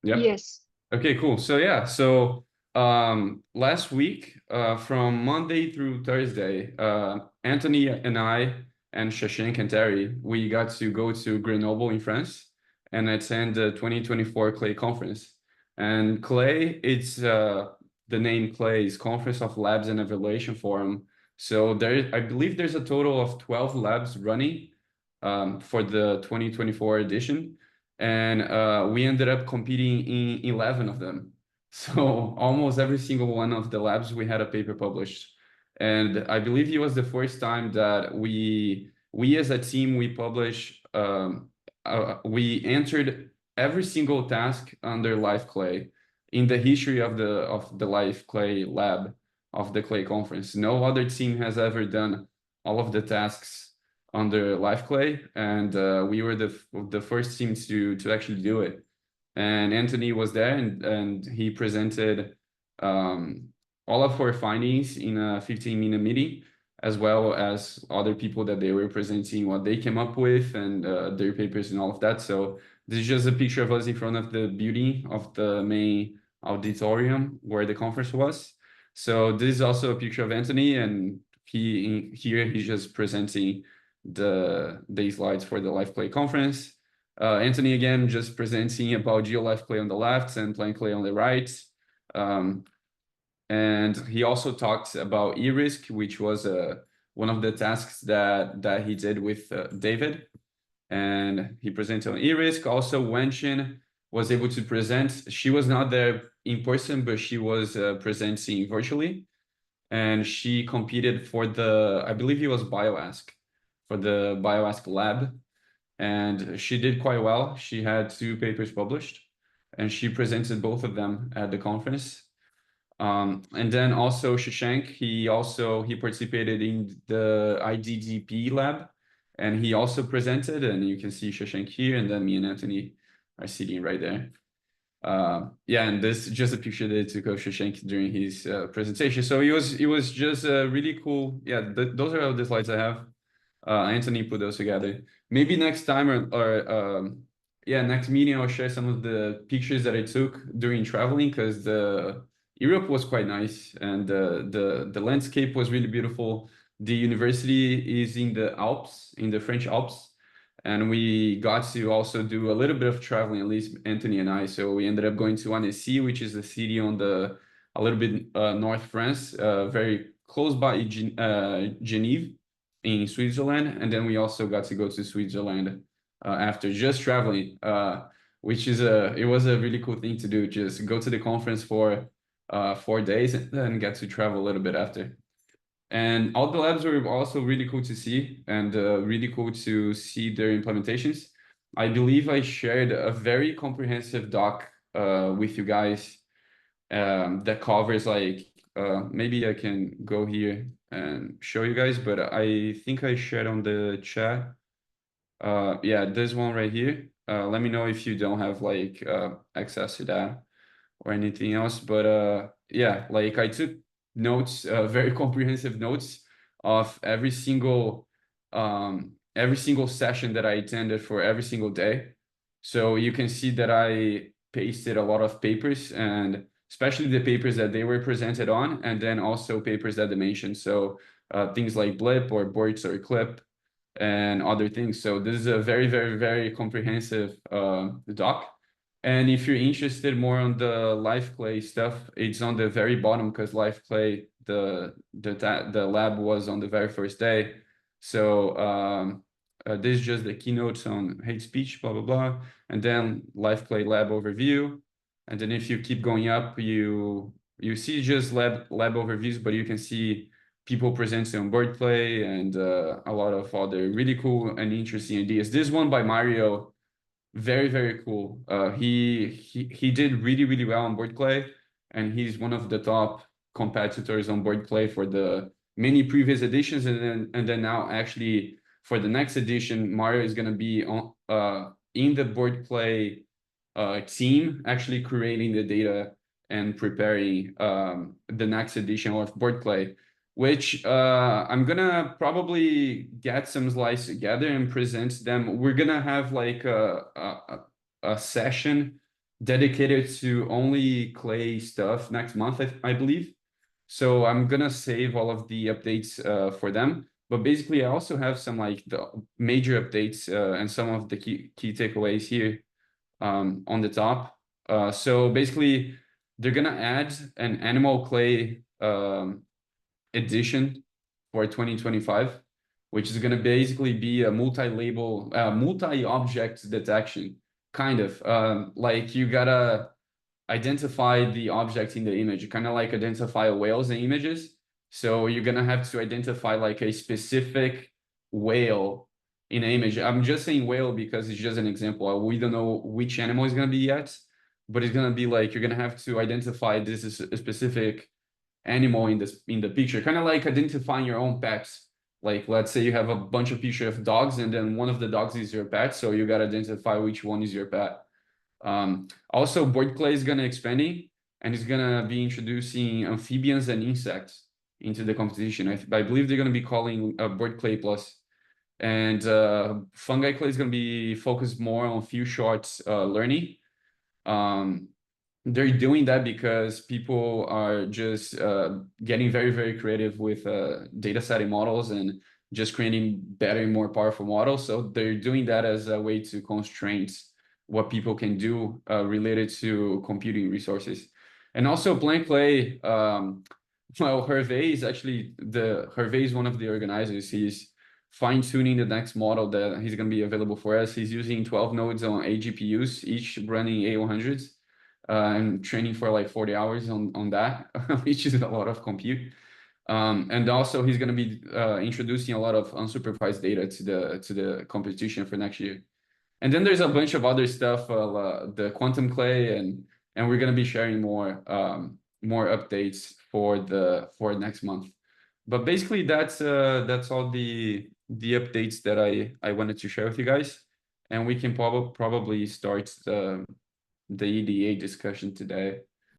Yeah. Yes. Okay, cool. So yeah, last week, from Monday through Thursday, Anthony and I and Shashank and Terry, we got to go to Grenoble in France and attend the 2024 CLE conference. And CLE, it's the name CLE is Conference of Labs and Evaluation Forum. So there, I believe there's a total of 12 labs running for the 2024 edition, and we ended up competing in 11 of them. So almost every single one of the labs we had a paper published. And I believe it was the first time that we as a team we publish we entered every single task under Live Clay in the history of the Live Clay lab of the Clay conference. No other team has ever done all of the tasks under Live Clay, and we were the first team to actually do it. And Anthony was there, and he presented um, all of our findings in a 15-minute meeting, as well as other people that they were presenting what they came up with and their papers and all of that. So this is just a picture of us in front of the building of the main auditorium where the conference was. So this is also a picture of Anthony, and he's just presenting the slides for the Live Play conference. Anthony again just presenting about GeoLife Clay on the left and Plain Clay on the right. Um, and he also talked about e-risk, which was one of the tasks that he did with David. And he presented on e-risk. Also, Wenshin was able to present. She was not there in person, but she was presenting virtually. And she competed for I believe it was BioAsk, for the BioAsk lab, and she did quite well. She had two papers published, and she presented both of them at the conference. And then also Shashank, he participated in the IDDP lab, and he also presented. And you can see Shashank here, and then me and Anthony are sitting right there. Yeah, and this is just a picture that I took of Shashank during his presentation. So it was just really cool. Yeah, those are all the slides I have. Anthony put those together. Maybe next time or yeah, next meeting I'll share some of the pictures that I took during traveling, because the Europe was quite nice, and the landscape was really beautiful. The university is in the Alps, in the French Alps, and we got to also do a little bit of traveling, at least Anthony and I. So we ended up going to Annecy, which is a city on a little bit north France, very close by Geneva in Switzerland, and then we also got to go to Switzerland after just traveling, which is it was a really cool thing to do. Just go to the conference for 4 days and then get to travel a little bit after. And all the labs were also really cool to see, and really cool to see their implementations. I believe I shared a very comprehensive doc with you guys that covers like maybe I can go here and show you guys, but I think I shared on the chat. Yeah, this one right here. Let me know if you don't have like access to that or anything else. But yeah, like I took notes, very comprehensive notes of every single session that I attended for every single day. So you can see that I pasted a lot of papers, and especially the papers that they were presented on, and then also papers that they mentioned. So things like blip or BORTS or clip and other things. So this is a very, very, very comprehensive doc. And if you're interested more on the live clay stuff, it's on the very bottom, because live clay, the lab was on the very first day. So this is just the keynotes on hate speech, blah blah blah, and then live clay lab overview. And then if you keep going up, you see just lab overviews, but you can see people presenting on wordplay and a lot of other really cool and interesting ideas. This one by Mario, very, very cool. He did really, really well on wordplay, and he's one of the top competitors on wordplay for the many previous editions, and then now actually for the next edition, Mario is gonna be on in the wordplay team, actually creating the data and preparing the next edition of wordplay, which I'm gonna probably get some slides together and present them. We're gonna have like a session dedicated to only clay stuff next month, I believe. So I'm gonna save all of the updates for them. But basically, I also have some like the major updates and some of the key takeaways here on the top. So basically, they're gonna add an animal clay edition for 2025, which is gonna basically be a multi-label, multi-object detection, kind of. Like you gotta identify the object in the image, kind of like identify whales in images. So you're gonna have to identify like a specific whale in an image. I'm just saying whale because it's just an example. We don't know which animal is gonna be yet, but it's gonna be like you're gonna have to identify this is a specific animal in the picture, kind of like identifying your own pets. Like let's say you have a bunch of pictures of dogs, and then one of the dogs is your pet, so you gotta identify which one is your pet. Also, board clay is gonna expanding and it's gonna be introducing amphibians and insects into the competition. I believe they're gonna be calling board clay plus. And fungi clay is gonna be focused more on few shots learning. Um, they're doing that because people are just getting very, very creative with data setting models and just creating better and more powerful models. So they're doing that as a way to constrain what people can do related to computing resources. And also Blank Clay, well, Hervé is actually Hervé is one of the organizers. He's fine-tuning the next model that he's going to be available for us. He's using 12 nodes on 8 GPUs, each running A100s and training for like 40 hours on that, which is a lot of compute. And also he's going to be introducing a lot of unsupervised data to the competition for next year. And then there's a bunch of other stuff, the quantum clay, and we're going to be sharing more updates for next month. But basically, that's all the updates that I wanted to share with you guys, and we can probably start the EDA discussion today.